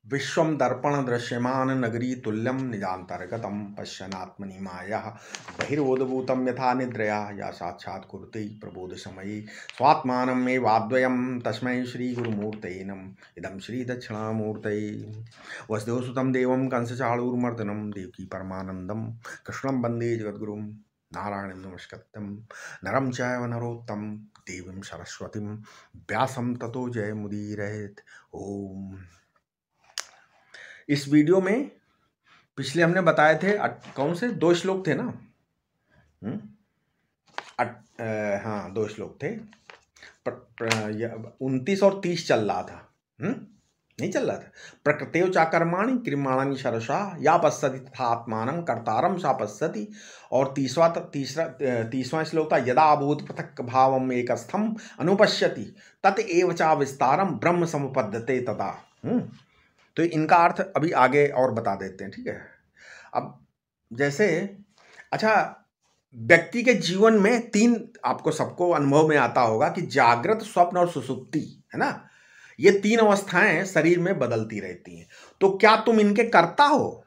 विश्वं दर्पण दृश्यमान नगरी तुल्यं निजान्तर्गतं पश्यन्नात्मनि मायः बहिर्बोधभूतं यथा निद्रया या साक्षात् कुरुते प्रबोधसमये स्वात्मानमेवाद्वयं तस्मै श्रीगुरुमूर्तये नमः। इदं श्रीदक्षिणामूर्तये वसुदेवसुतं देवं कंसचाणूरमर्दनं देवकी परमानन्दं कृष्णं वन्दे जगद्गुरुं नारायणं नमस्कृत्यं नरं चैव नरोत्तमं देवीं सरस्वतीं व्यासं ततो जयमुदीरयेत्। ओम। इस वीडियो में पिछले हमने बताए थे कौन से 2 श्लोक थे ना। हाँ 2 श्लोक थे। 29 और 30 चल रहा था। नहीं चल रहा था। प्रकृतेव चाकर्माणि क्रियमाणानि सरसा या पश्यति तथा आत्मानं कर्तारं सा पश्यति। और तीसवां श्लोक था यदा अभूत पृथक भावम एकस्थम अनुपश्यति तत एव चा विस्तारम ब्रह्म समुपद्यते तदा। तो इनका अर्थ अभी आगे और बता देते हैं, ठीक है। अब जैसे अच्छा, व्यक्ति के जीवन में 3 आपको सबको अनुभव में आता होगा कि जागृत, स्वप्न और सुषुप्ति, है ना। ये 3 अवस्थाएं शरीर में बदलती रहती हैं। तो क्या तुम इनके कर्ता हो?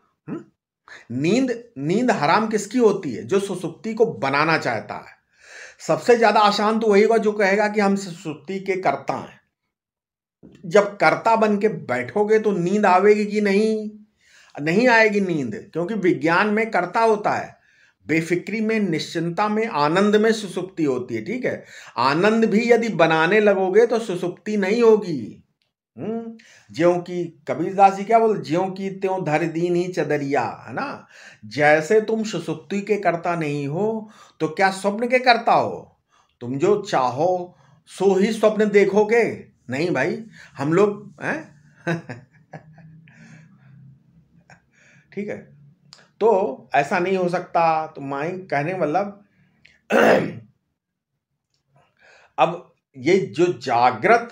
नींद हराम किसकी होती है? जो सुषुप्ति को बनाना चाहता है। सबसे ज्यादा आसान तो वही होगा जो कहेगा कि हम सुषुप्ति के कर्ता हैं। जब कर्ता बन के बैठोगे तो नींद आवेगी कि नहीं? नहीं आएगी नींद, क्योंकि विज्ञान में कर्ता होता है। बेफिक्री में, निश्चिंता में, आनंद में सुसुप्ति होती है, ठीक है। आनंद भी यदि बनाने लगोगे तो सुसुप्ति नहीं होगी। ज्यों की कबीरदास जी क्या बोल, ज्यों की त्यों धर दीन ही चदरिया, है ना। जैसे तुम सुसुप्ति के कर्ता नहीं हो तो क्या स्वप्न के कर्ता हो? तुम जो चाहो सो ही स्वप्न देखोगे? नहीं भाई, हम लोग हैं ठीक है। तो ऐसा नहीं हो सकता। तो माई कहने मतलब अब ये जो जागृत,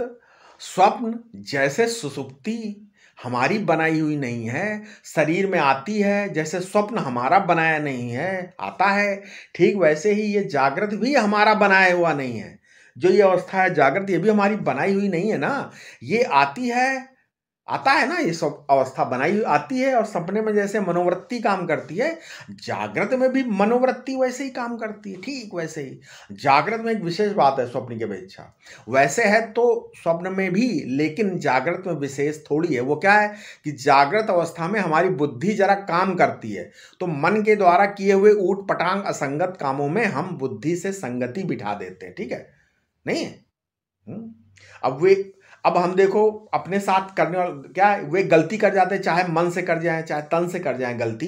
स्वप्न जैसे सुसुप्ति हमारी बनाई हुई नहीं है, शरीर में आती है, जैसे स्वप्न हमारा बनाया नहीं है, आता है, ठीक वैसे ही ये जागृत भी हमारा बनाया हुआ नहीं है। जो ये अवस्था है जागृत, ये भी हमारी बनाई हुई नहीं है ना। ये आती है, आता है ना, ये सब अवस्था बनाई हुई आती है। और सपने में जैसे मनोवृत्ति काम करती है, जागृत में भी मनोवृत्ति वैसे ही काम करती है, ठीक वैसे ही। जागृत में एक विशेष बात है स्वप्न की अपेक्षा, वैसे है तो स्वप्न में भी, लेकिन जागृत में विशेष थोड़ी है। वो क्या है कि जागृत अवस्था में हमारी बुद्धि जरा काम करती है, तो मन के द्वारा किए हुए ऊट पटांग असंगत कामों में हम बुद्धि से संगति बिठा देते हैं, ठीक है। नहीं है। अब हम देखो अपने साथ करने वाले क्या है, वे गलती कर जाते हैं, चाहे मन से कर जाए चाहे तन से कर जाए गलती।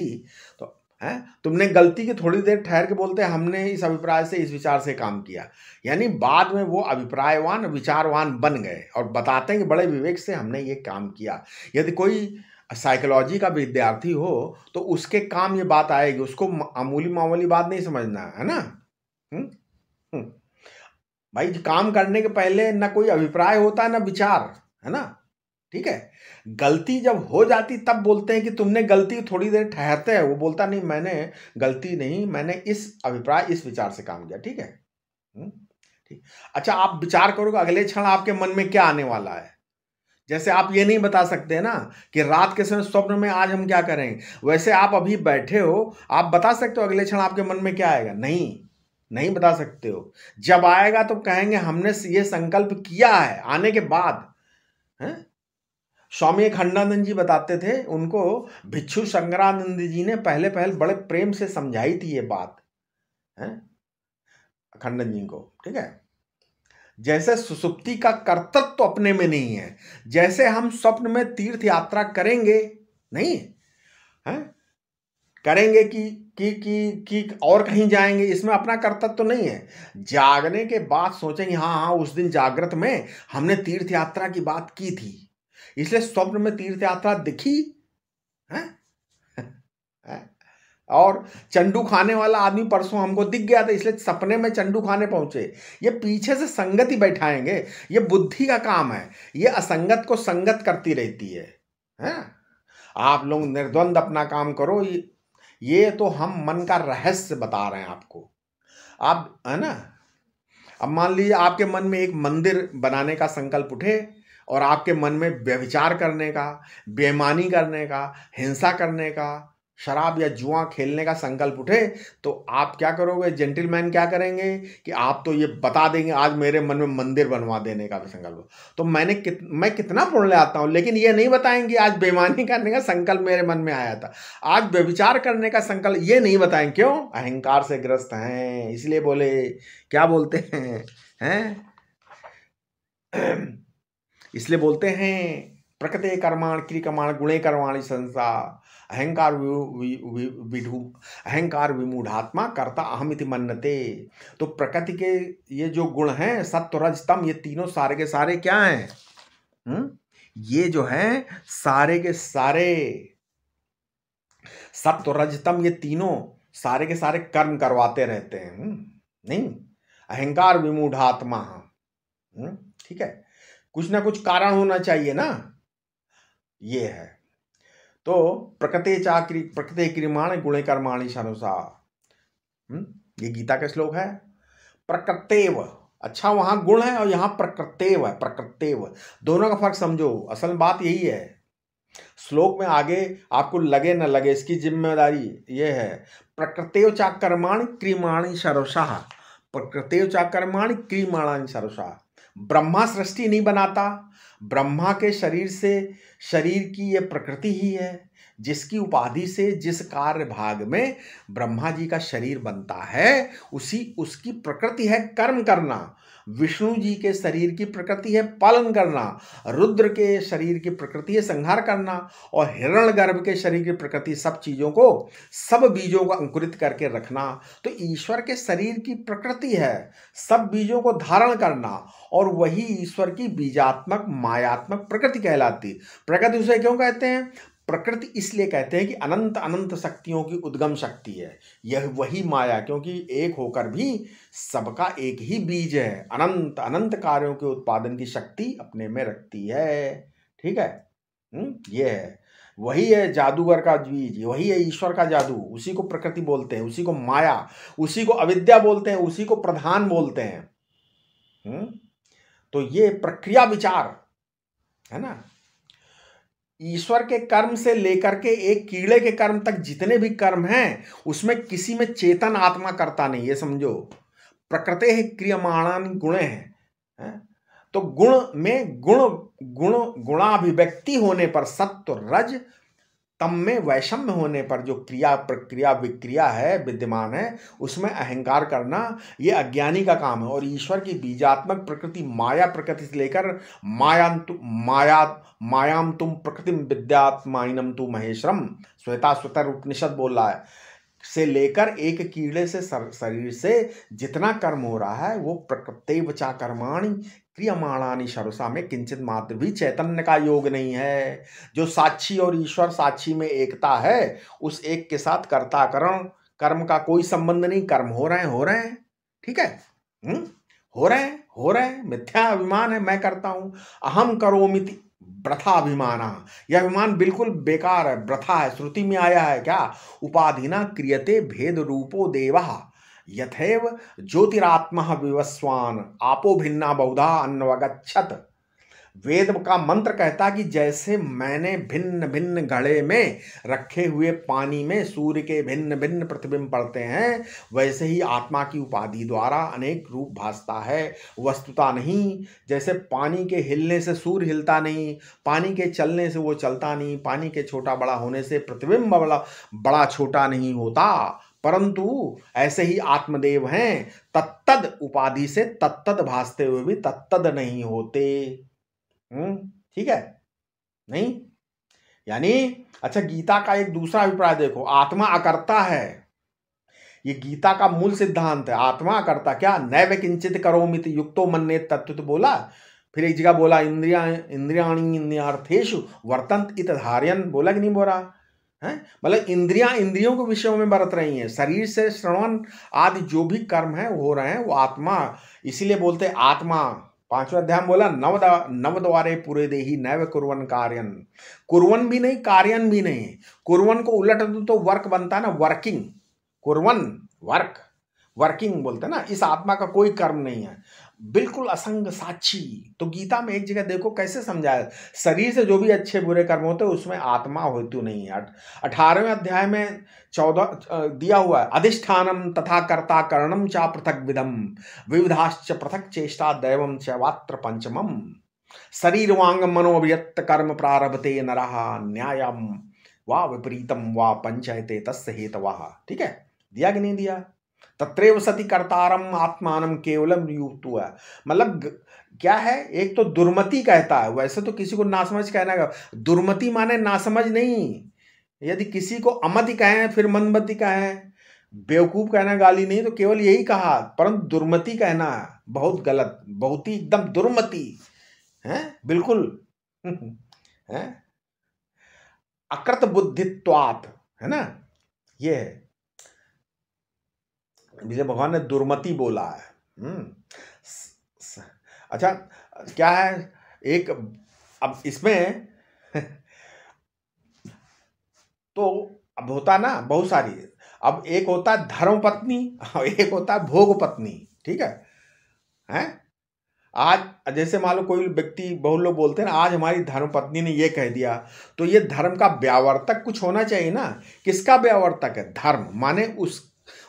तो है, तुमने गलती की थोड़ी देर ठहर के बोलते हैं हमने इस अभिप्राय से, इस विचार से काम किया, यानी बाद में वो अभिप्रायवान, विचारवान बन गए और बताते हैं कि बड़े विवेक से हमने ये काम किया। यदि कोई साइकोलॉजी का विद्यार्थी हो तो उसके काम ये बात आएगी, उसको मामूली मामूली बात नहीं समझना है ना। भाई काम करने के पहले ना कोई अभिप्राय होता है ना विचार, है ना, ठीक है। गलती जब हो जाती तब बोलते हैं कि तुमने गलती, थोड़ी देर ठहरते हैं, वो बोलता नहीं मैंने गलती नहीं, मैंने इस अभिप्राय, इस विचार से काम किया, ठीक है। ठीक। अच्छा, आप विचार करोगे अगले क्षण आपके मन में क्या आने वाला है। जैसे आप ये नहीं बता सकते ना कि रात के समय स्वप्न में आज हम क्या करेंगे, वैसे आप अभी बैठे हो, आप बता सकते हो अगले क्षण आपके मन में क्या आएगा? नहीं बता सकते हो। जब आएगा तो कहेंगे हमने ये संकल्प किया है, आने के बाद है। स्वामी अखंडानंद जी बताते थे, उनको भिक्षु शंकरानंद जी ने पहले बड़े प्रेम से समझाई थी ये बात, है अखंडन जी को, ठीक है। जैसे सुसुप्ति का कर्तृत्व तो अपने में नहीं है, जैसे हम स्वप्न में तीर्थ यात्रा करेंगे नहीं है, करेंगे कि और कहीं जाएंगे, इसमें अपना कर्तव्य तो नहीं है। जागने के बाद सोचेंगे हाँ उस दिन जागृत में हमने तीर्थ यात्रा की बात की थी, इसलिए स्वप्न में तीर्थ यात्रा दिखी है। और चंडू खाने वाला आदमी परसों हमको दिख गया था, इसलिए सपने में चंडू खाने पहुंचे। ये पीछे से संगति बैठाएंगे, ये बुद्धि का काम है, ये असंगत को संगत करती रहती है। आप लोग निर्द्वंद अपना काम करो। ये तो हम मन का रहस्य बता रहे हैं आपको, आप है ना। अब मान लीजिए आपके मन में एक मंदिर बनाने का संकल्प उठे और आपके मन में व्यभिचार करने का, बेईमानी करने का, हिंसा करने का, शराब या जुआ खेलने का संकल्प उठे, तो आप क्या करोगे? जेंटलमैन क्या करेंगे कि आप तो ये बता देंगे आज मेरे मन में मंदिर बनवा देने का भी संकल्प, तो मैं कितना पुण्य ले आता हूँ, लेकिन ये नहीं बताएंगे आज बेईमानी करने का संकल्प मेरे मन में आया था, आज व्यभिचार करने का संकल्प, ये नहीं बताएं। क्यों? अहंकार से ग्रस्त हैं, इसलिए बोले, क्या बोलते हैं इसलिए बोलते हैं प्रकृते कर्माण क्रियमाण गुणे कर्माणि संसा अहंकार विधु अहंकार विमूढ़ात्मा कर्ता अहम इति मन्यते। तो प्रकृति के ये जो गुण हैं सत्व रज तम, ये तीनों सारे के सारे क्या हैं? ये जो हैं सारे के सारे सत्व रज तम, ये तीनों सारे के सारे कर्म करवाते रहते हैं। नहीं, अहंकार विमूढ़ात्मा, ठीक है, कुछ ना कुछ कारण होना चाहिए ना, ये है। तो प्रकृते क्रियमाण गुणे कर्माणि शनुषा, ये गीता का श्लोक है। प्रकृतेव, अच्छा वहां गुण है और यहां प्रकृतेव है। प्रकृतेव, दोनों का फर्क समझो, असल बात यही है। श्लोक में आगे आपको लगे न लगे इसकी जिम्मेदारी ये है। प्रकृतेव चा कर्माणि क्रियमाणि शरुषा, प्रकृतेव चा कर्माणि क्रियमाणि शरुषा। ब्रह्मा सृष्टि नहीं बनाता, ब्रह्मा के शरीर से, शरीर की ये प्रकृति ही है जिसकी उपाधि से जिस कार्य भाग में ब्रह्मा जी का शरीर बनता है उसकी प्रकृति है कर्म करना। विष्णु जी के शरीर की प्रकृति है पालन करना, रुद्र के शरीर की प्रकृति है संहार करना, और हिरण्यगर्भ के शरीर की प्रकृति सब चीजों को, सब बीजों को अंकुरित करके रखना। तो ईश्वर के शरीर की प्रकृति है सब बीजों को धारण करना, और वही ईश्वर की बीजात्मक मायात्मक प्रकृति कहलाती। प्रकृति उसे क्यों कहते हैं? प्रकृति इसलिए कहते हैं कि अनंत अनंत शक्तियों की उद्गम शक्ति है यह वही माया, क्योंकि एक होकर भी सबका एक ही बीज है, अनंत अनंत कार्यों के उत्पादन की शक्ति अपने में रखती है। ठीक है, ये है, वही है जादूगर का बीज, वही है ईश्वर का जादू, उसी को प्रकृति बोलते हैं, उसी को माया, उसी को अविद्या बोलते हैं, उसी को प्रधान बोलते हैं। तो ये प्रक्रिया विचार है ना। ईश्वर के कर्म से लेकर के एक कीड़े के कर्म तक जितने भी कर्म हैं उसमें किसी में चेतन आत्मा करता नहीं, ये समझो। प्रकृते है क्रियमाणानि गुणे हैं, तो गुण में गुणाभिव्यक्ति होने पर सत्व रज तम में वैषम्य होने पर जो क्रिया प्रक्रिया विक्रिया है विद्यमान है उसमें अहंकार करना ये अज्ञानी का काम है। और ईश्वर की बीजात्मक प्रकृति माया प्रकृति से लेकर मायाम तुम प्रकृति विद्यात्माइनम तु महेश्वरम, श्वेताश्वतर उपनिषद बोल रहा है, से लेकर एक कीड़े से शरीर से जितना कर्म हो रहा है वो प्रकृतेव चा कर्माणि क्रियमाणानि शरुषा में किंचित मात्र भी चैतन्य का योग नहीं है। जो साक्षी और ईश्वर साक्षी में एकता है उस एक के साथ कर्ता कर्म का कोई संबंध नहीं। कर्म हो रहे हैं, ठीक है, हो रहे हैं, मिथ्या अभिमान है, मैं करता हूं, अहम करोमिति ब्रथा अभिमान, यह अभिमान बिल्कुल बेकार है, ब्रथा है। श्रुति में आया है क्या? उपाधिना क्रियते भेद रूपो देवः यथैव ज्योतिरात्मा विवस्वान आपो भिन्ना बहुधा अन्वगच्छत। वेद का मंत्र कहता कि जैसे मैंने भिन्न भिन्न घड़े में रखे हुए पानी में सूर्य के भिन्न भिन्न प्रतिबिंब पड़ते हैं, वैसे ही आत्मा की उपाधि द्वारा अनेक रूप भासता है, वस्तुता नहीं। जैसे पानी के हिलने से सूर्य हिलता नहीं, पानी के चलने से वो चलता नहीं, पानी के छोटा बड़ा होने से प्रतिबिंब बड़ा छोटा नहीं होता, परंतु ऐसे ही आत्मदेव हैं, तत्तद उपाधि से तत्तद भासते हुए भी तत्तद नहीं होते। ठीक है, नहीं यानी अच्छा, गीता का एक दूसरा अभिप्राय देखो, आत्मा अकर्ता है, ये गीता का मूल सिद्धांत है। आत्मा अकर्ता, क्या नैव किंचित करोमिति युक्तो मन्येत तत्व तो बोला, फिर एक जगह बोला इंद्रियाणि इंद्रियार्थेषु वर्तन्त इत धारयन्, बोला कि नहीं बोला है? मतलब इंद्रियों के विषयों में बरत रही हैं, शरीर से श्रवण आदि जो भी कर्म है वो हो रहे हैं, वो आत्मा, इसीलिए बोलते आत्मा। 5वें अध्याय में बोला नव द्वारे पूरे देही नैव कुर्वन कार्यन, कुर्वन भी नहीं कार्यन भी नहीं। कुर्वन को उलट दो तो वर्क बनता है ना, वर्किंग, कुर्वन वर्किंग बोलते हैं ना। इस आत्मा का कोई कर्म नहीं है, बिल्कुल असंग साक्षी। तो गीता में एक जगह देखो कैसे समझाया, शरीर से जो भी अच्छे बुरे कर्म होते हैं उसमें आत्मा हेतु नहीं है। 18वें अध्याय में 14 दिया हुआ है, अधिष्ठानम तथा कर्ता करणम चा पृथक विदम विविधाश्च पृथक चेष्टा दैवम च वात्र पंचमम शरीर वांग मनोव्यक्त कर्म प्रारभते नरः न्यायम वा विपरीतम वा पंचायते तस्य हेतवः। ठीक है, दिया कि नहीं दिया? तत्रैव सति कर्तारम आत्मानम केवलम युक्तु है। मतलब क्या है, एक तो दुर्मति कहता है, वैसे तो किसी को नासमझ कहना है, दुर्मति माने नासमझ नहीं। यदि किसी को अमति कहें फिर मंदमति कहें, बेवकूफ कहना गाली नहीं, तो केवल यही कहा, परंतु दुर्मति कहना बहुत गलत, बहुत ही एकदम दुर्मति है बिल्कुल है। अकृत बुद्धित्वात् है ना, ये है, इसलिए भगवान ने दुर्मति बोला है। अच्छा क्या है, एक अब इसमें तो अब होता ना बहुत सारी, अब एक होता है धर्म पत्नी और एक होता है भोग पत्नी। ठीक है, हैं? आज जैसे मान लो कोई व्यक्ति, बहुत लोग बोलते हैं ना, आज हमारी धर्म पत्नी ने ये कह दिया, तो ये धर्म का व्यावर्तक कुछ होना चाहिए ना। किसका व्यावर्तक है? धर्म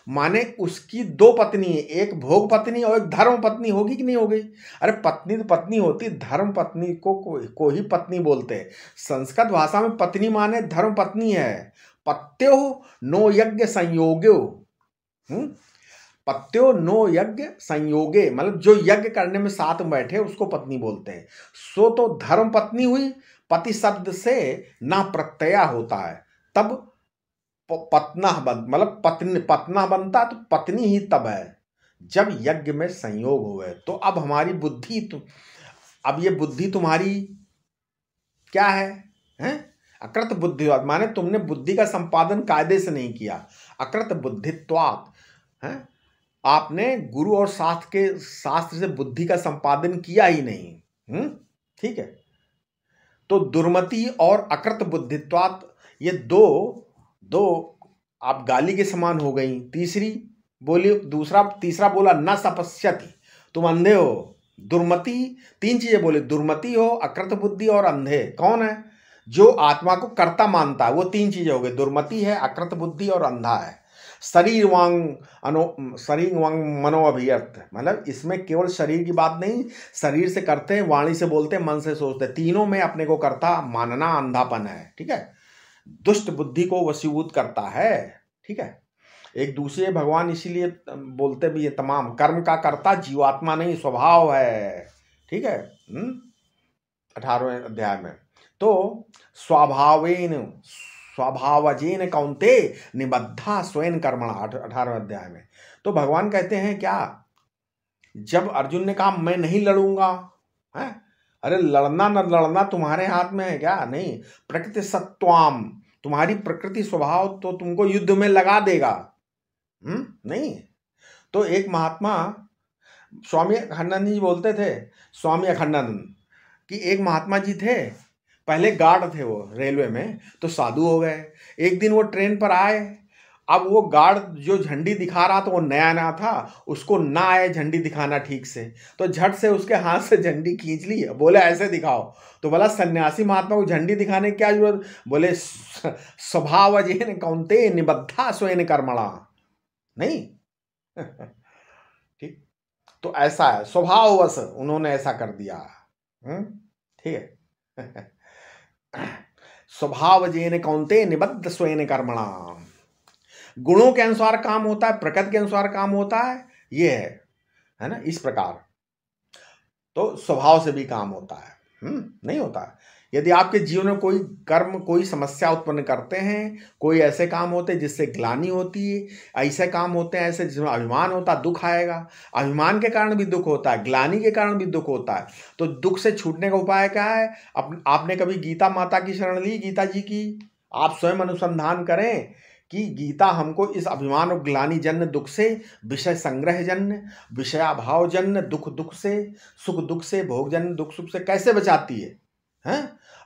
माने उसकी दो पत्नी है, एक भोग पत्नी और एक धर्म पत्नी, होगी कि नहीं होगी? अरे पत्नी तो पत्नी होती, धर्म पत्नी को ही पत्नी बोलते हैं। संस्कृत भाषा में पत्नी माने धर्म पत्नी है। पत्यो नो यज्ञ संयोग्यो, पत्यो नो यज्ञ संयोगे, मतलब जो यज्ञ करने में साथ में बैठे उसको पत्नी बोलते हैं। सो तो धर्म पत्नी हुई, पति शब्द से ना प्रत्यय होता है, तब पत्ना मतलब पत्ना बनता, तो पत्नी ही तब है जब यज्ञ में संयोग हुए। तो अब हमारी बुद्धि अब ये बुद्धि तुम्हारी क्या है, हैं? अकृत बुद्धि माने तुमने बुद्धि का संपादन कायदे से नहीं किया। अकृत बुद्धित्वात् है, आपने गुरु और शास्त्र से बुद्धि का संपादन किया ही नहीं। ठीक है, तो दुर्मति और अकृत बुद्धित्वात् ये दो आप गाली के समान हो गई। तीसरी बोली, तीसरा बोला न सपश्यति, तुम अंधे हो। दुर्मति, तीन चीजें बोले, दुर्मति हो, अकृत बुद्धि और अंधे। कौन है? जो आत्मा को कर्ता मानता है, वो तीन चीजें हो गई, दुर्मति है, अकृत बुद्धि और अंधा है। शरीर वांग मनो अभियर्थ, मतलब इसमें केवल शरीर की बात नहीं, शरीर से करते हैं, वाणी से बोलते हैं, मन से सोचते हैं, तीनों में अपने को कर्ता मानना अंधापन है। ठीक है, दुष्ट बुद्धि को वशीभूत करता है। ठीक है, एक दूसरे भगवान इसीलिए बोलते भी है, तमाम कर्म का कर्ता जीवात्मा नहीं स्वभाव है। ठीक है, 18वें अध्याय में तो स्वभावजेन कौन्ते निबद्धा स्वयं कर्मणा, 18वें अध्याय में। तो भगवान कहते हैं क्या, जब अर्जुन ने कहा मैं नहीं लड़ूंगा, है, अरे लड़ना न लड़ना तुम्हारे हाथ में है क्या? नहीं, प्रकृति सत्वाम, तुम्हारी प्रकृति स्वभाव तो तुमको युद्ध में लगा देगा। नहीं, तो एक महात्मा स्वामी अखंडानंद जी बोलते थे, स्वामी अखंडानंद कि एक महात्मा जी थे, पहले गार्ड थे वो रेलवे में, तो साधु हो गए। एक दिन वो ट्रेन पर आए, अब वो गार्ड जो झंडी दिखा रहा था वो नया नया था, उसको ना आए झंडी दिखाना ठीक से, तो झट से उसके हाथ से झंडी खींच ली, बोले ऐसे दिखाओ। तो बोला सन्यासी महात्मा को झंडी दिखाने की क्या जरूरत? बोले स्वभावजेन कौन्ते निबद्धा स्वयं कर्मणा। नहीं ठीक, तो ऐसा है, स्वभाववश उन्होंने ऐसा कर दिया। ठीक है स्वभावजेन कौन्ते निबद्ध स्वयं कर्मणा, गुणों के अनुसार काम होता है, प्रकृति के अनुसार काम होता है, ये है ना, इस प्रकार। तो स्वभाव से भी काम होता है, नहीं होता है। यदि आपके जीवन में कोई कर्म कोई समस्या उत्पन्न करते हैं, कोई ऐसे काम होते हैं जिससे ग्लानि होती है, ऐसे काम होते हैं ऐसे जिसमें अभिमान होता है, दुख आएगा। अभिमान के कारण भी दुख होता है, ग्लानि के कारण भी दुख होता है। तो दुख से छूटने का उपाय क्या है? आपने कभी गीता माता की शरण ली, गीता जी की? आप स्वयं अनुसंधान करें कि गीता हमको इस अभिमान और ग्लानि जन्य दुख से, विषय संग्रह जन्य, विषयाभाव जन्य दुख से, सुख दुख से, भोग जन्य दुख सुख से कैसे बचाती है?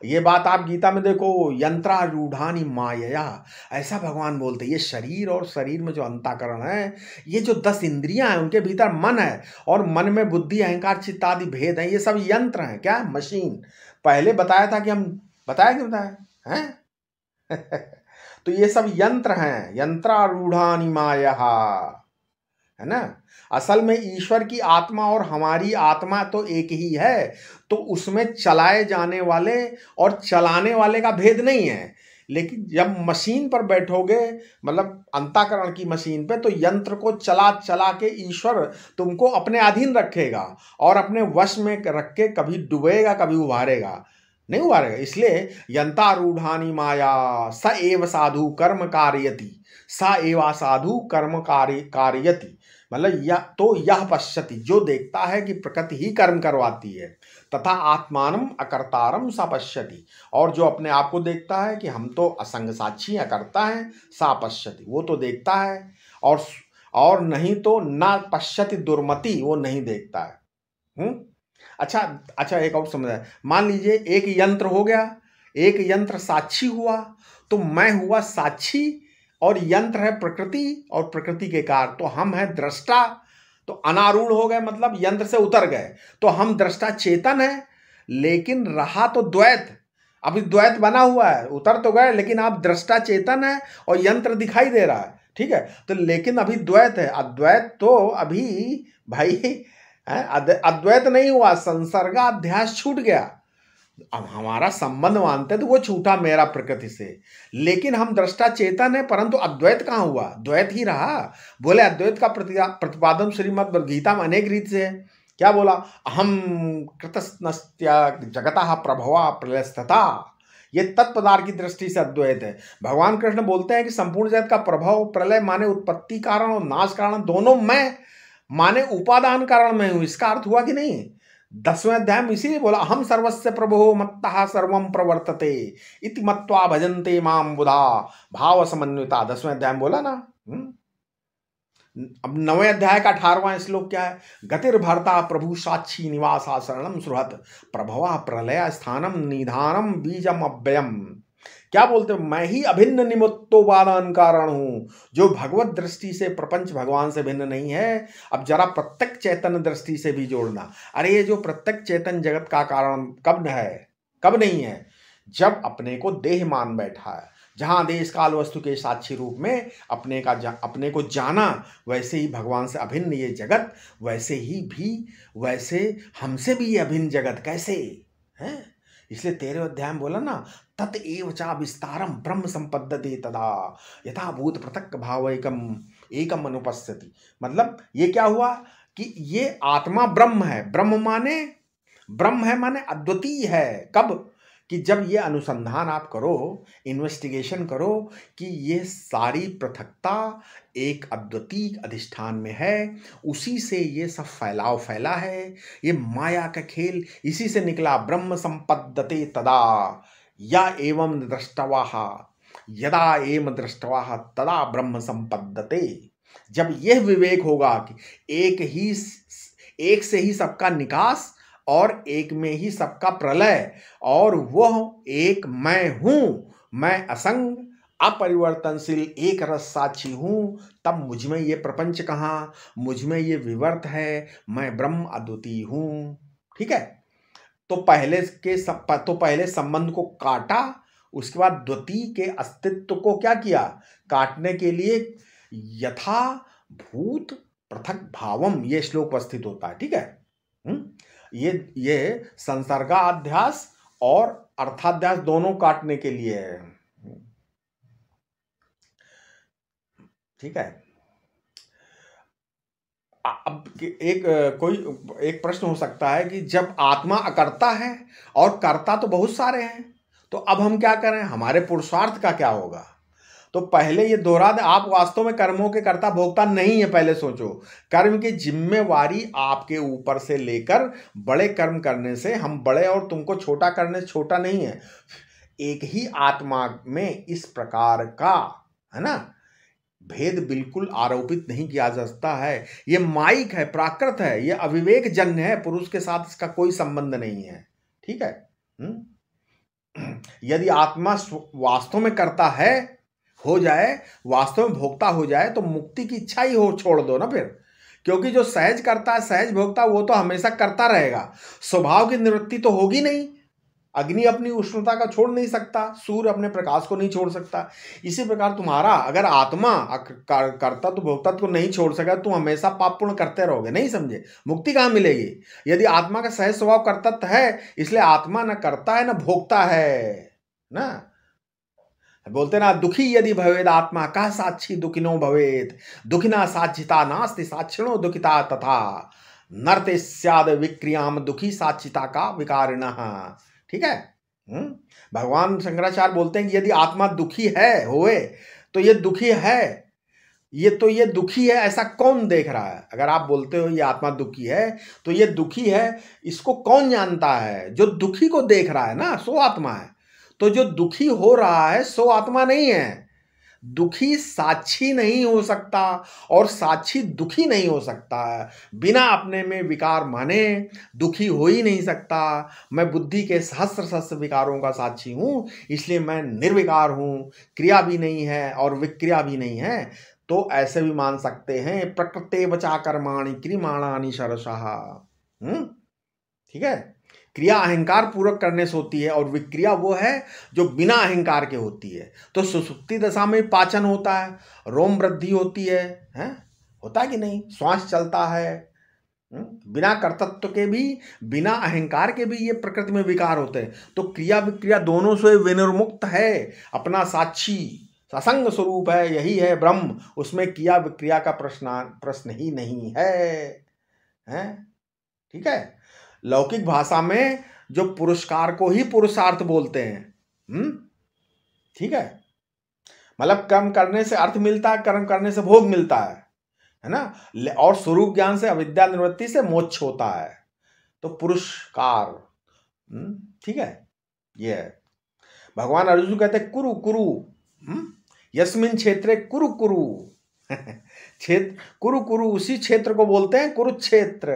ये बात आप गीता में देखो, यंत्रारूढ़ानि मायया, ऐसा भगवान बोलते हैं। ये शरीर और शरीर में जो अंतःकरण है, ये जो 10 इंद्रियां हैं, उनके भीतर मन है, और मन में बुद्धि अहंकार चित्त आदि भेद हैं। ये सब यंत्र हैं। क्या है? मशीन। पहले बताया था कि हम, बताया कि बताया हैं? तो ये सब यंत्र हैं, यंत्रारूढ़ानि मायया, है ना। असल में ईश्वर की आत्मा और हमारी आत्मा तो एक ही है, तो उसमें चलाए जाने वाले और चलाने वाले का भेद नहीं है। लेकिन जब मशीन पर बैठोगे, मतलब अंतःकरण की मशीन पे, तो यंत्र को चला चला के ईश्वर तुमको अपने अधीन रखेगा और अपने वश में रख के कभी डुबेगा कभी उभारेगा, नहीं उभारेगा। इसलिए यंत्रारूढ़ानि माया स एव साधु कर्म कारयति, स एवा साधु कर्म कारयति, मतलब यह पश्यति, जो देखता है कि प्रकृति ही कर्म करवाती है, तथा आत्मानम अकर्तारम सा पश्यति, और जो अपने आप को देखता है कि हम तो असंग साक्षी अकर्ता हैं, सा पश्यति, वो तो देखता है। और नहीं तो ना पश्यति दुर्मति, वो नहीं देखता है। अच्छा, एक और समझ है। मान लीजिए एक यंत्र हो गया, एक यंत्र साक्षी हुआ, तो मैं हुआ साक्षी और यंत्र है प्रकृति और प्रकृति के कार, तो हम है दृष्टा। तो अनारूढ़ हो गए, मतलब यंत्र से उतर गए, तो हम दृष्टा चेतन है, लेकिन रहा तो द्वैत। अभी द्वैत बना हुआ है, उतर तो गए, लेकिन आप दृष्टा चेतन है और यंत्र दिखाई दे रहा है, ठीक है। तो लेकिन अभी द्वैत है, अद्वैत तो अभी भाई अद्वैत नहीं हुआ, संसर्गाध्यास छूट गया। अब हमारा संबंध मानते तो वो छूटा मेरा प्रकृति से, लेकिन हम दृष्टा चेतन है, परंतु अद्वैत कहाँ हुआ? द्वैत ही रहा। बोले अद्वैत का प्रतिपादन श्रीमद् गीता में अनेक रीत से है। क्या बोला? अहम कृतस्नस्त्या जगतः प्रभवा प्रलयस्तथा, ये तत्पदार्थ की दृष्टि से अद्वैत है। भगवान कृष्ण बोलते हैं कि संपूर्ण जगत का प्रभाव, प्रलय माने उत्पत्ति कारण और नाश कारण दोनों मैं, माने उपादान कारण में हूं। इसका अर्थ हुआ कि नहीं? 10वें अध्याय में इसीलिए बोला, अहम सर्वस्य प्रभो मत्तः सर्वं प्रवर्तते इति मत्वा भजन्ते माम बुधा भाव समन्विता। 10वें अध्याय में बोला ना। अब 9वें अध्याय का 18वां श्लोक क्या है? गतिर्भर्ता प्रभु साक्षी निवासा शरणम सुहृत प्रभवा प्रलय स्थानम निधानम बीजम अव्ययम। क्या बोलते? मैं ही अभिन्न निमित्तोपादान कारण हूं, जो भगवत दृष्टि से प्रपंच भगवान से भिन्न नहीं है। अब जरा प्रत्यक्ष चैतन्य दृष्टि से भी जोड़ना। अरे ये जो प्रत्यक्ष चैतन्य जगत का कारण कब है, कब नहीं है? जब अपने को देह मान बैठा है, जहां देश काल वस्तु के साक्षी रूप में अपने को जाना, वैसे ही भगवान से अभिन्न ये जगत, वैसे हमसे भी ये अभिन्न जगत कैसे है? इसलिए 13वें अध्याय में बोला ना, तत एव चा विस्तारम ब्रह्म संपद्यते तदा यथा भूत पृथक भाव एकम अनुपस्थिति। मतलब ये क्या हुआ कि ये आत्मा ब्रह्म है। ब्रह्म है माने अद्वितीय है। कब? कि जब ये अनुसंधान आप करो, इन्वेस्टिगेशन करो कि ये सारी पृथकता एक अद्वितीय अधिष्ठान में है, उसी से ये सब फैलाव फैला है, ये माया का खेल इसी से निकला। ब्रह्म संपद्यते तदा या एवं दृष्टवाः यदा एवं दृष्टवाः तदा ब्रह्म संपद्यते। जब यह विवेक होगा कि एक से ही सबका निकास और एक में ही सबका प्रलय, और वह एक मैं हूं, मैं असंग अपरिवर्तनशील एक रस साक्षी हूं, तब मुझ में ये प्रपंच कहाँ, मुझ में ये विवर्त है, मैं ब्रह्म अद्वितीय हूं। ठीक है। तो पहले संबंध को काटा, उसके बाद द्वितीय के अस्तित्व को क्या किया? काटने के लिए यथा भूत पृथक भावम ये श्लोक उपस्थित होता है। ठीक है। ये संसर्गाध्यास और अर्थाध्यास दोनों काटने के लिए है। ठीक है। अब एक प्रश्न हो सकता है कि जब आत्मा अकर्ता है और कर्ता तो बहुत सारे हैं, तो अब हम क्या करें? हमारे पुरुषार्थ का क्या होगा? तो पहले ये दोहरा दे, आप वास्तव में कर्मों के कर्ता भोक्ता नहीं है। पहले सोचो, कर्म की जिम्मेवारी आपके ऊपर से लेकर बड़े कर्म करने से हम बड़े और तुमको छोटा करने से छोटा नहीं है। एक ही आत्मा में इस प्रकार का, है ना, भेद बिल्कुल आरोपित नहीं किया जा सकता है। ये माइक है, प्राकृत है, ये अविवेक जन्य है, पुरुष के साथ इसका कोई संबंध नहीं है। ठीक है। यदि आत्मा वास्तव में करता है, हो जाए, वास्तव में भोक्ता हो जाए, तो मुक्ति की इच्छा ही हो छोड़ दो ना फिर। क्योंकि जो सहज करता है, सहज भोक्ता, वो तो हमेशा करता रहेगा, स्वभाव की निवृत्ति तो होगी नहीं। अग्नि अपनी उष्णता का छोड़ नहीं सकता, सूर्य अपने प्रकाश को नहीं छोड़ सकता। इसी प्रकार तुम्हारा अगर आत्मा करता तो भोक्ता को नहीं छोड़ सका, तुम हमेशा पाप पुण्य करते रहोगे, नहीं समझे, मुक्ति कहाँ मिलेगी। यदि आत्मा का सहज स्वभाव कर्तव्य है, इसलिए आत्मा न करता है न भोगता है ना। बोलते ना, दुखी यदि भवेद आत्मा का साक्षी दुखिनो भवेद, दुखिना साक्षिता नास्ति साक्षिणो दुखिता तथा नरते स्याद विक्रियाम दुखी साक्षिता का विकारिणः। ठीक है। भगवान शंकराचार्य बोलते हैं कि यदि आत्मा दुखी है होए तो ये दुखी है, ये दुखी है ऐसा कौन देख रहा है। अगर आप बोलते हो ये आत्मा दुखी है, तो ये दुखी है इसको कौन जानता है। जो दुखी को देख रहा है ना, सो आत्मा है। तो जो दुखी हो रहा है सो आत्मा नहीं है। दुखी साक्षी नहीं हो सकता और साक्षी दुखी नहीं हो सकता है। बिना अपने में विकार माने दुखी हो ही नहीं सकता। मैं बुद्धि के सहस्र सहस्र विकारों का साक्षी हूं, इसलिए मैं निर्विकार हूं। क्रिया भी नहीं है और विक्रिया भी नहीं है। तो ऐसे भी मान सकते हैं, प्रकृते बचा कर्माणि क्रियमाणानि शरशः। ठीक है। क्रिया अहंकार पूर्वक करने से होती है और विक्रिया वो है जो बिना अहंकार के होती है। तो सुसुप्ति दशा में पाचन होता है, रोम वृद्धि होती है, होता है कि नहीं, श्वास चलता है। बिना कर्तृत्व के भी, बिना अहंकार के भी ये प्रकृति में विकार होते हैं। तो क्रिया विक्रिया दोनों से विनिर्मुक्त है। अपना साक्षी ससंग स्वरूप है, यही है ब्रह्म। उसमें क्रिया विक्रिया का प्रश्न ही नहीं है। ठीक है। लौकिक भाषा में जो पुरस्कार को ही पुरुषार्थ बोलते हैं। ठीक है। मतलब कर्म करने से अर्थ मिलता है, कर्म करने से भोग मिलता है ना। और स्वरूप ज्ञान से, अविद्या निवृत्ति से मोक्ष होता है। तो पुरस्कार, ठीक है, ये है। भगवान अर्जुन कहते हैं कुरु कुरु, यस्मिन क्षेत्रे कुरु कुरु। क्षेत्र कुरु कुरु, उसी क्षेत्र को बोलते हैं कुरुक्षेत्र।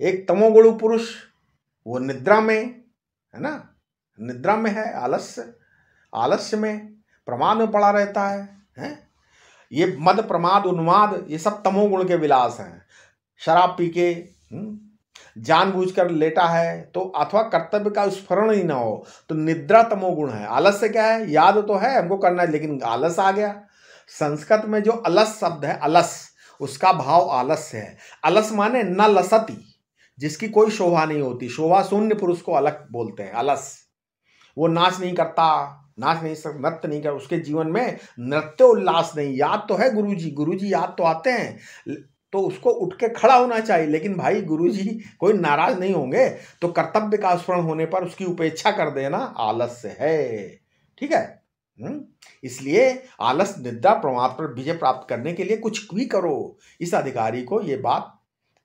एक तमोगुण पुरुष, वो निद्रा में है ना, निद्रा में है, आलस्य में, प्रमाद में पड़ा रहता है। ये मद प्रमाद उन्माद, ये सब तमोगुण के विलास हैं। शराब पी के जानबूझकर लेटा है तो, अथवा कर्तव्य का स्मरण ही ना हो, तो निद्रा तमोगुण है। आलस्य क्या है, याद तो है हमको करना है, लेकिन आलस आ गया। संस्कृत में जो अलस शब्द है, अलस, उसका भाव आलस्य है। अलस माने न लसती, जिसकी कोई शोभा नहीं होती। शोभा शून्य पुरुष को अलग बोलते हैं, अलस। वो नाच नहीं करता, नृत्य नहीं कर, उसके जीवन में नृत्य उल्लास नहीं। याद तो है गुरुजी याद तो आते हैं, तो उसको उठ के खड़ा होना चाहिए। लेकिन भाई गुरुजी कोई नाराज नहीं होंगे, तो कर्तव्य का स्मरण होने पर उसकी उपेक्षा कर देना आलस्य है। ठीक है। इसलिए आलस, निद्रा, प्रमाद पर विजय प्राप्त करने के लिए कुछ भी करो, इस अधिकारी को ये बात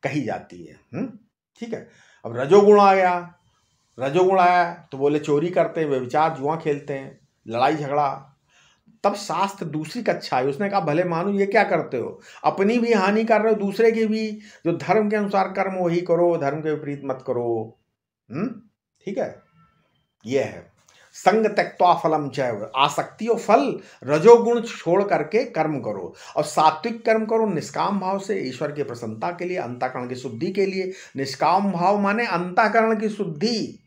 कही जाती है। ठीक है। अब रजोगुण आ गया, रजोगुण आया तो बोले चोरी करते हैं, व्यभिचार, जुआ खेलते हैं, लड़ाई झगड़ा। तब शास्त्र दूसरी कक्षा है, उसने कहा भले मानो ये क्या करते हो, अपनी भी हानि कर रहे हो, दूसरे की भी। जो धर्म के अनुसार कर्म वही करो, धर्म के विपरीत मत करो। ठीक है। ये है संग त्यक्त्वा फलम चैव, आसक्ति और फल, रजोगुण छोड़ करके कर्म करो और सात्विक कर्म करो निष्काम भाव से, ईश्वर की प्रसन्नता के लिए, अंतःकरण की शुद्धि के लिए। निष्काम भाव माने अंतःकरण की शुद्धि।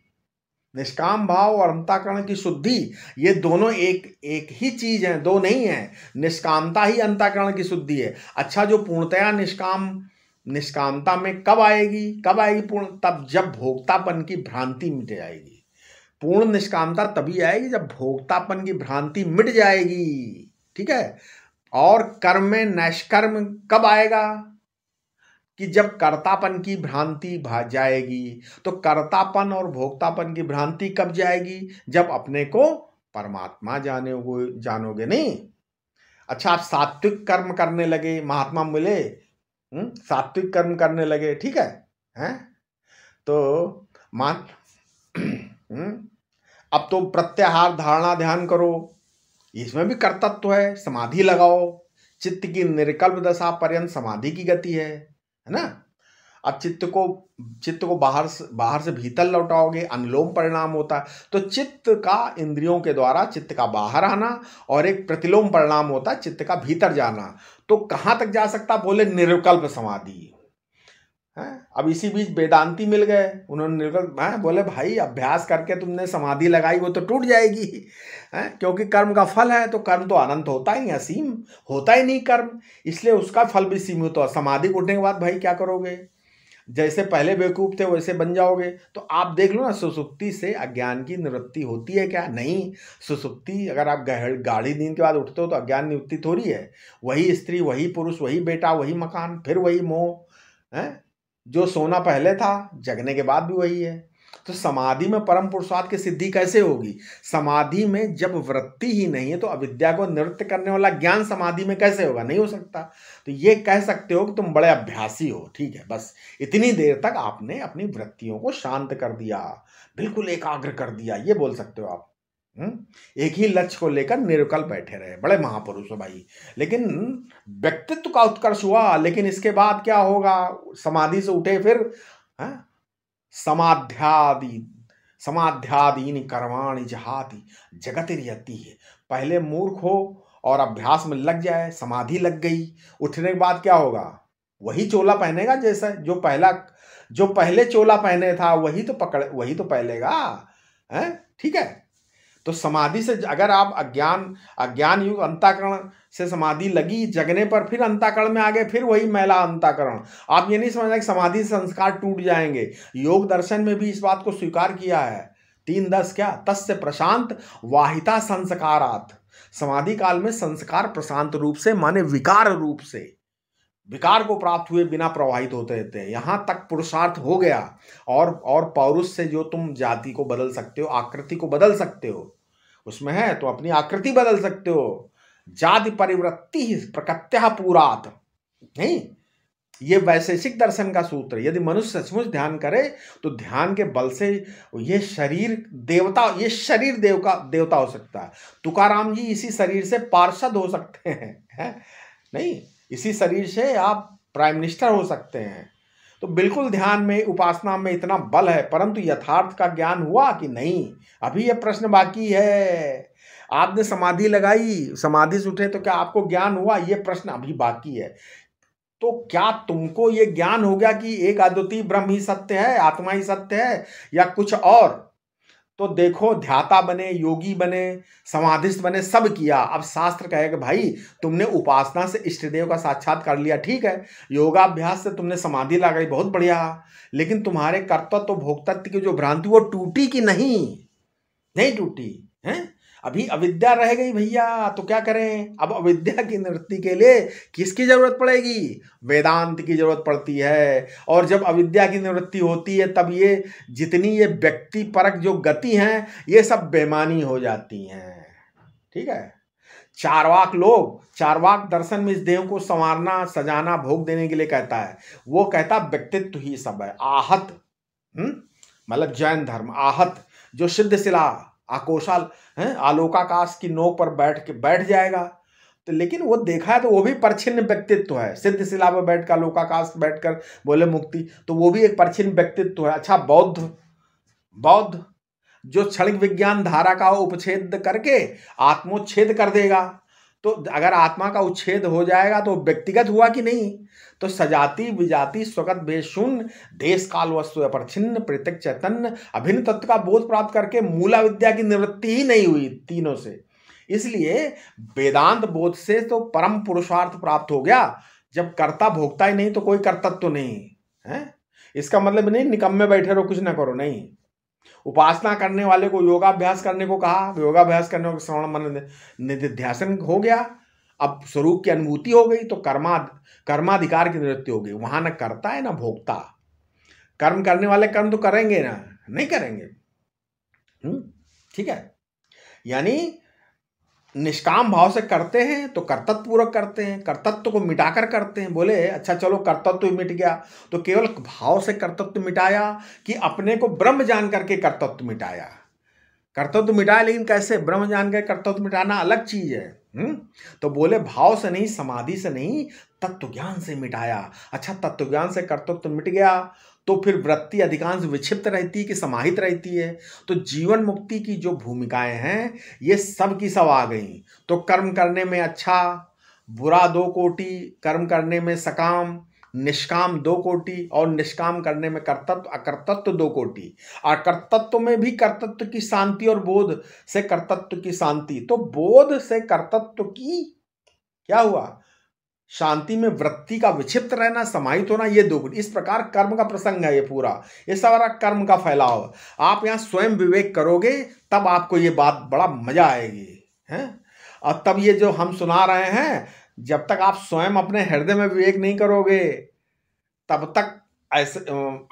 निष्काम भाव और अंतःकरण की शुद्धि, ये दोनों एक ही चीज है, दो नहीं है। निष्कामता ही अंतःकरण की शुद्धि है। अच्छा, जो पूर्णतया निष्कामता में कब आएगी पूर्ण, तब जब भोक्तापन की भ्रांति मिट जाएगी। पूर्ण निष्कामता तभी आएगी जब भोक्तापन की भ्रांति मिट जाएगी। ठीक है। और कर्म में नैष्कर्म कब आएगा, कि जब कर्तापन की भ्रांति भाग जाएगी। तो कर्तापन और भोक्तापन की भ्रांति कब जाएगी, जब अपने को परमात्मा जानोगे नहीं। अच्छा, आप सात्विक कर्म करने लगे, महात्मा मिले, सात्विक कर्म करने लगे, ठीक है, तो मान अब तो प्रत्याहार, धारणा, ध्यान करो, इसमें भी कर्तव्य है। समाधि लगाओ, चित्त की निर्कल्प दशा पर्यंत समाधि की गति है ना। अब चित्त को बाहर से भीतर लौटाओगे, अनुलोम परिणाम होता है। तो चित्त का इंद्रियों के द्वारा चित्त का बाहर आना और एक प्रतिलोम परिणाम होता है चित्त का भीतर जाना। तो कहाँ तक जा सकता, बोले निर्विकल्प समाधि है। अब इसी बीच वेदांती मिल गए, उन्होंने निर्विकल्प है, बोले भाई अभ्यास करके तुमने समाधि लगाई वो तो टूट जाएगी है, क्योंकि कर्म का फल है, तो कर्म तो अनंत होता ही, असीम होता ही नहीं कर्म, इसलिए उसका फल भी सीमित हो। समाधि उठने के बाद भाई क्या करोगे, जैसे पहले बेवकूफ थे वैसे बन जाओगे। तो आप देख लो ना, सुसुप्ति से अज्ञान की निवृत्ति होती है क्या? नहीं। सुसुप्ति, अगर आप गाढ़ी नींद के बाद उठते हो तो अज्ञान निवृत्ति थोड़ी है। वही स्त्री, वही पुरुष, वही बेटा, वही मकान, फिर वही मोह है। जो सोना पहले था जगने के बाद भी वही है। तो समाधि में परम पुरुषार्थ की सिद्धि कैसे होगी? समाधि में जब वृत्ति ही नहीं है तो अविद्या को निवृत्त करने वाला ज्ञान समाधि में कैसे होगा? नहीं हो सकता। तो ये कह सकते हो कि तुम बड़े अभ्यासी हो, ठीक है, बस इतनी देर तक आपने अपनी वृत्तियों को शांत कर दिया, बिल्कुल एकाग्र कर दिया, ये बोल सकते हो आप। एक ही लक्ष्य को लेकर निर्विकल्प बैठे रहे, बड़े महापुरुष हो भाई। लेकिन व्यक्तित्व का उत्कर्ष हुआ, लेकिन इसके बाद क्या होगा? समाधि से उठे फिर समाध्यादीनि कर्माणि जहाति जगतिर्यति है। पहले मूर्ख हो और अभ्यास में लग जाए, समाधि लग गई, उठने के बाद क्या होगा? वही चोला पहनेगा, जैसा जो पहले चोला पहने था वही तो पहनेगा है, ठीक है। तो समाधि से अगर आप अज्ञान युग अंतःकरण से समाधि लगी, जगने पर फिर अंतःकरण में आ गए, फिर वही मैला अंतःकरण। आप ये नहीं समझना कि समाधि से संस्कार टूट जाएंगे। योग दर्शन में भी इस बात को स्वीकार किया है। 3:10 क्या? तस्य प्रशांत वाहिता संस्कारात्। समाधि काल में संस्कार प्रशांत रूप से, माने विकार रूप से, विकार को प्राप्त हुए बिना प्रवाहित होते रहते हैं। यहां तक पुरुषार्थ हो गया। और पौरुष से जो तुम जाति को बदल सकते हो, आकृति को बदल सकते हो, उसमें है तो अपनी आकृति बदल सकते हो। जाति परिवृत्ति ही प्रकृत्या पूरात, नहीं, ये वैशेषिक दर्शन का सूत्र। यदि मनुष्य सचमुच ध्यान करे तो ध्यान के बल से ये शरीर देवता हो सकता है। तुकाराम जी इसी शरीर से पार्षद हो सकते हैं, नहीं, इसी शरीर से आप प्राइम मिनिस्टर हो सकते हैं। तो बिल्कुल ध्यान में, उपासना में इतना बल है, परंतु यथार्थ का ज्ञान हुआ कि नहीं, अभी यह प्रश्न बाकी है। आपने समाधि लगाई, समाधि से उठे तो क्या आपको ज्ञान हुआ? यह प्रश्न अभी बाकी है। तो क्या तुमको ये ज्ञान हो गया कि एक अद्वितीय ब्रह्म ही सत्य है, आत्मा ही सत्य है, या कुछ और? तो देखो, ध्याता बने, योगी बने, समाधिस्थ बने, सब किया। अब शास्त्र कहेगा भाई तुमने उपासना से इष्टदेव का साक्षात कर लिया, ठीक है, योगाभ्यास से तुमने समाधि लगाई, बहुत बढ़िया, लेकिन तुम्हारे कर्तव्य तो भोक्तत्व की जो भ्रांति वो टूटी कि नहीं टूटी है? अभी अविद्या रह गई भैया, तो क्या करें? अब अविद्या की निवृत्ति के लिए किसकी जरूरत पड़ेगी? वेदांत की जरूरत पड़ती है। और जब अविद्या की निवृत्ति होती है तब ये जितनी ये व्यक्ति परक जो गति हैं, ये सब बेमानी हो जाती हैं, ठीक है। चारवाक दर्शन में इस देह को संवारना, सजाना, भोग देने के लिए कहता है। वो कहता व्यक्तित्व ही सब है। आहत मतलब जैन धर्म, आहत जो सिद्धशिला आकोशाल है, आलोकाकाश की नोक पर बैठ जाएगा। तो लेकिन वो देखा है तो वो भी परछिन्न व्यक्तित्व है। सिद्धशिला पर बैठकर, आलोकाकाश बैठकर बोले मुक्ति, तो वो भी एक परछिन्न व्यक्तित्व है। अच्छा, बौद्ध जो क्षणिक विज्ञान धारा का उपच्छेद करके आत्मोच्छेद कर देगा। तो अगर आत्मा का उच्छेद हो जाएगा तो व्यक्तिगत हुआ कि नहीं? तो सजाति विजाति स्वगत भेषून्य देश काल वस्तु अपरिच्छिन्न पृथक चैतन्य अभिन्न तत्व का बोध प्राप्त करके मूला विद्या की निवृत्ति ही नहीं हुई तीनों से। इसलिए वेदांत बोध से तो परम पुरुषार्थ प्राप्त हो गया। जब कर्ता भोगता ही नहीं तो कोई कर्तव्य तो नहीं है। इसका मतलब नहीं निकम्मे बैठे रहो, कुछ ना करो, नहीं। उपासना करने वाले को योगाभ्यास करने को कहा, योगाभ्यास करने को श्रवण मन निधिध्यासन हो गया। अब स्वरूप की अनुभूति हो गई तो कर्माधिकार की निवृत्ति हो गई। वहां न कर्ता है ना भोक्ता। कर्म करने वाले कर्म तो करेंगे ना, नहीं करेंगे, ठीक है। यानी निष्काम भाव से करते हैं तो कर्तव्य पूर्वक करते हैं, कर्तव्य को मिटाकर करते हैं। बोले अच्छा चलो कर्तव्य तो मिट गया, तो केवल भाव से कर्तव्य मिटाया कि अपने को ब्रह्म जान करके कर्तव्य मिटाया? कर्तव्य मिटाया, लेकिन कैसे? ब्रह्म जान कर कर्तव्य मिटाना अलग चीज है। तो बोले भाव से नहीं, समाधि से नहीं, तत्व ज्ञान से मिटाया। अच्छा, तत्व ज्ञान से कर्तव्य तो मिट गया, तो फिर वृत्ति अधिकांश विक्षिप्त रहती है कि समाहित रहती है? तो जीवन मुक्ति की जो भूमिकाएं हैं ये सब की सब आ गई। तो कर्म करने में अच्छा बुरा 2 कोटि, कर्म करने में सकाम निष्काम 2 कोटि, और निष्काम करने में कर्तव्य अकर्तत्व 2 कोटि। अकर्तत्व में भी कर्तत्व की शांति और बोध से कर्तत्व की शांति। तो बोध से कर्तत्व की क्या हुआ? शांति में वृत्ति का विक्षिप्त रहना, समाहित होना, ये 2 गुण। इस प्रकार कर्म का प्रसंग है ये पूरा, ये सारा कर्म का फैलाव। आप यहाँ स्वयं विवेक करोगे तब आपको ये बात बड़ा मजा आएगी, हैं? और तब ये जो हम सुना रहे हैं, जब तक आप स्वयं अपने हृदय में विवेक नहीं करोगे तब तक ऐसे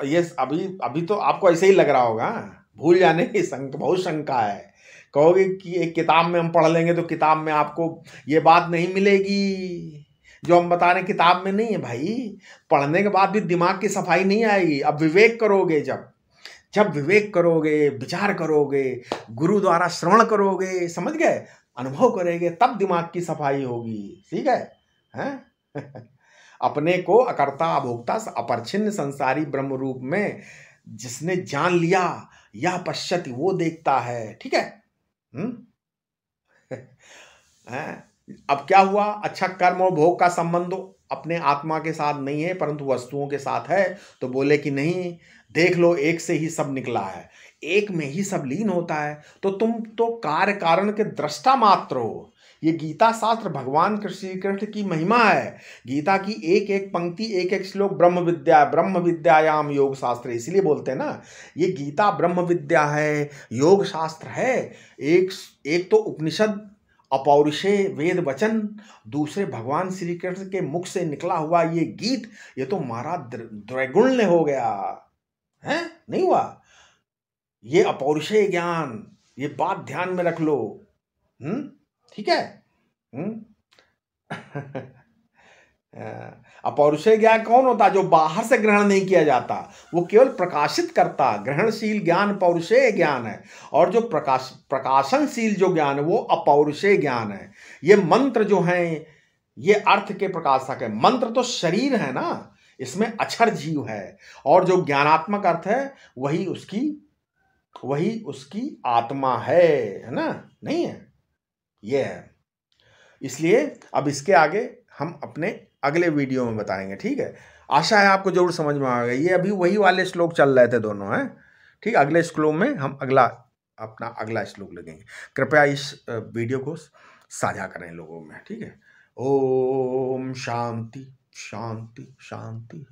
ये अभी तो आपको ऐसे ही लग रहा होगा, भूल जाने की बहुत शंका है। कहोगे कि एक किताब में हम पढ़ लेंगे तो किताब में आपको ये बात नहीं मिलेगी जो हम बता रहे हैं, किताब में नहीं है भाई। पढ़ने के बाद भी दिमाग की सफाई नहीं आएगी। अब विवेक करोगे, जब विवेक करोगे, विचार करोगे, गुरु द्वारा श्रवण करोगे, समझ गए, अनुभव करेंगे, तब दिमाग की सफाई होगी। ठीक है, हैं? अपने को अकर्ता अभोक्ता अपरिच्छिन्न संसारी ब्रह्म रूप में जिसने जान लिया, यह पश्चात वो देखता है। ठीक है, अब क्या हुआ? अच्छा, कर्म और भोग का संबंध अपने आत्मा के साथ नहीं है परंतु वस्तुओं के साथ है। तो बोले कि नहीं, देख लो, एक से ही सब निकला है, एक में ही सब लीन होता है। तो तुम तो कार्य कारण के दृष्टा मात्र हो। ये गीता शास्त्र भगवान श्री कृष्ण की महिमा है। गीता की एक एक पंक्ति, एक एक श्लोक ब्रह्म विद्यायाम योग शास्त्र, इसलिए बोलते हैं ना, ये गीता ब्रह्म विद्या है, योग शास्त्र है। एक तो उपनिषद अपौरुषेय वेद वचन, दूसरे भगवान श्री कृष्ण के मुख से निकला हुआ ये गीत, ये तो मारा द्विगुण्य हो गया है, नहीं हुआ? ये अपौरुषेय ज्ञान, ये बात ध्यान में रख लो। ठीक है। अपौरुषेय ज्ञान कौन होता? जो बाहर से ग्रहण नहीं किया जाता, वो केवल प्रकाशित करता। ग्रहणशील ज्ञान पौरुषेय ज्ञान है, और जो प्रकाशनशील जो ज्ञान है वो अपौरुषेय ज्ञान है। ये मंत्र जो हैं ये अर्थ के प्रकाशक है। मंत्र तो शरीर है ना, इसमें अक्षर जीव है, और जो ज्ञानात्मक अर्थ है वही उसकी आत्मा है ना, नहीं है? ये है। इसलिए अब इसके आगे हम अपने अगले वीडियो में बताएंगे। ठीक है, आशा है आपको जरूर समझ में आ गया। ये अभी वही वाले श्लोक चल रहे थे दोनों, हैं? ठीक, अगले श्लोक में हम अपना अगला श्लोक लगेंगे। कृपया इस वीडियो को साझा करें लोगों में। ठीक है, ओम शांति शांति शांति।